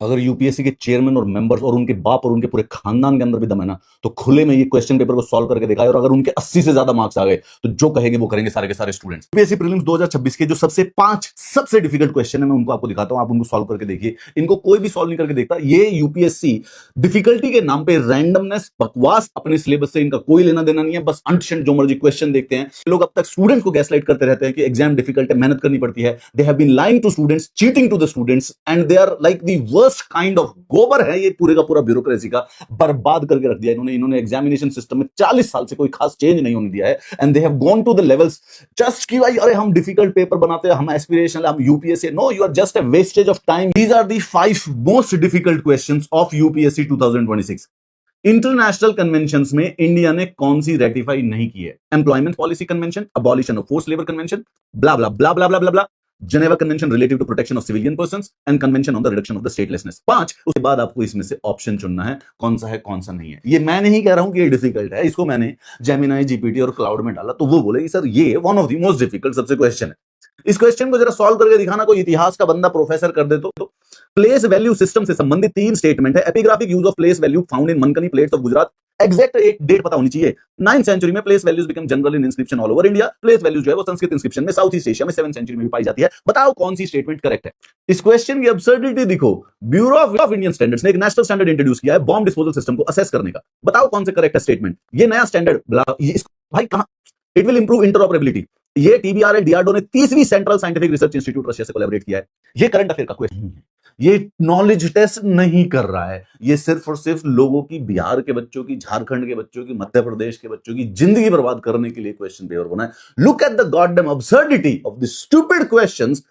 अगर यूपीएससी के चेयरमैन और मेंबर्स और उनके बाप और उनके पूरे खानदान के अंदर भी दम है ना, तो खुले में ये क्वेश्चन पेपर को सॉल्व करके दिखाए, और अगर उनके 80 से ज्यादा मार्क्स आ गए तो जो कहेंगे वो करेंगे सारे के सारे स्टूडेंट्स। यूपीएससी प्रीलिम्स 2026 के जो सबसे 5 सबसे डिफिकल्ट क्वेश्चन है, मैं उनको आपको दिखाता हूं, आप उनको सॉल्व करके देखिए। इनको कोई भी सॉल्व नहीं करके देखता। ये यूपीएससी डिफिकल्टी के नाम पे रैंडमनेस, बकवास, अपने सिलेबस से इनका कोई लेना देना नहीं है, बस अंटशंट जो मर्जी क्वेश्चन देखते हैं। लोग अब तक स्टूडेंट्स को गैसलाइट करते रहते हैं कि एग्जाम डिफिकल्ट है, मेहनत करनी पड़ती है। They have been lying to students, cheating to the students, and they are like the worst kind of गोबर है ये पूरे का पूरा ब्यूरोक्रेसी का, बर्बाद करके रख दिया इन्होंने एग्जामिनेशन सिस्टम में 40 साल से कोई खास चेंज नहीं होने दिया है। And they have gone to the levels just कि भाई अरे हम डिफिकल्ट पेपर बनाते हैं, हम एस्पिरेशनल, हम UPSC. No, you are just a wastage of time. These are the 5 most difficult questions of UPSC 2026। International conventions में इंडिया ने कौन सी रेटिफाई नहीं की है? Employment policy convention, abolition of force labour convention, blah blah blah blah blah blah blah, Geneva Convention relative to protection of civilian persons and Convention on the reduction of the statelessness। 5। उसके बाद आपको इसमें से option चुनना है कौन सा है कौन सा नहीं है। ये मैं नहीं कह रहा हूं कि ये डिफिकल्ट है, इसको मैंने जेमिनाई, जीपीटी और क्लाउड में डाला तो वो बोले कि सर ये one of the most difficult सबसे क्वेश्चन है। इस क्वेश्चन को जरा सॉल्व करके दिखाना, कोई इतिहास का बंदा प्रोफेसर कर दे तो। प्लेस वैल्यू सिस्टम से संबंधित 3 स्टेटमेंट है। Epigraphic use of place value found in Mankani plates of Gujarat. Exact एक डेट पता होनी चाहिए। 9th सेंचुरी में place values become general in inscription all over India. Place values जो है वो संस्कृत इंस्क्रिप्शन में साउथ ईस्ट एशिया में 7th सेंचुरी में भी पाई जाती है। बताओ कौन सी स्टेटमेंट करेक्ट है। इस क्वेश्चन की अब्सर्डिटी देखो। ब्यूरो ऑफ इंडियन स्टैंडर्ड्स ने एक नेशनल स्टैंडर्ड इंट्रोड्यूस किया है बॉम्ब डिस्पोजल सिस्टम को असेस करने का। बताओ कौन से करेक्ट है स्टेटमेंट। ये नया स्टैंडर्ड भाई कहां? It will improve interoperability. ये टीबीआरएल डीआरडीओ ने 30वीं central scientific research institute Russia से कोलैबोरेट किया है। ये करंट अफेयर का क्वेश्चन है। ये नॉलेज टेस्ट नहीं कर रहा है, ये सिर्फ और सिर्फ लोगों की, बिहार के बच्चों की, झारखंड के बच्चों की, मध्य प्रदेश के बच्चों की जिंदगी बर्बाद करने के लिए क्वेश्चन पेपर बना है। Look at the goddamn absurdity of the stupid questions.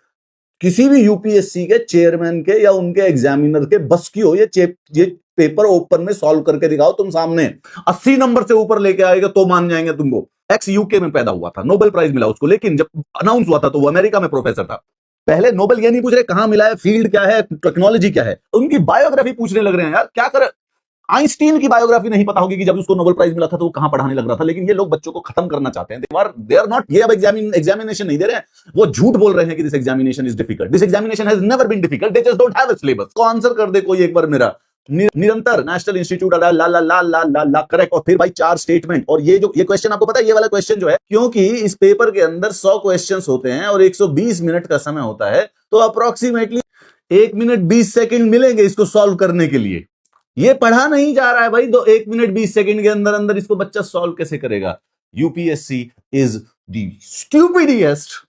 किसी भी यूपीएससी के चेयरमैन के या उनके एग्जामिनर के बस की हो ये पेपर ओपन में सॉल्व करके दिखाओ तुम सामने। 80 नंबर से ऊपर लेके आएगा तो मान जाएंगे तुमको। एक्स यूके में पैदा हुआ था, नोबेल प्राइज मिला उसको, लेकिन जब अनाउंस हुआ था तो वो अमेरिका में प्रोफेसर था। पहले नोबेल ये नहीं पूछ रहे कहां मिला है, फील्ड क्या है, टेक्नोलॉजी क्या है, उनकी बायोग्राफी पूछने लग रहे हैं। यार क्या करे। आइंस्टीन की बायोग्राफी नहीं पता होगी कि जब उसको नोबेल प्राइज मिला था तो वो कहां पढ़ाने लग रहा था। लेकिन ये लोग बच्चों को खत्म करना चाहते हैं। दे आर नॉट, ये अब एग्जामिनेशन नहीं दे रहे हैं, वो झूठ बोल रहे हैं कि this examination is difficult. This examination has never been difficult, they just don't have a syllabus. को आंसर कर दे कोई एक बार मेरा। निरंतर नेशनल इंस्टीट्यूट ला ला ला ला ला ला करेक्ट। और फिर भाई 4 स्टेटमेंट। और ये क्वेश्चन आपको पता है, ये वाला क्वेश्चन जो है, क्योंकि इस पेपर के अंदर 100 क्वेश्चंस होते हैं और 120 मिनट का समय होता है, तो अप्रोक्सीमेटली 1 मिनट 20 सेकंड मिलेंगे इसको सॉल्व करने के लिए। ये पढ़ा नहीं जा रहा है भाई, तो 1 मिनट 20 सेकंड के अंदर अंदर इसको बच्चा सॉल्व कैसे करेगा? UPSC is the stupidest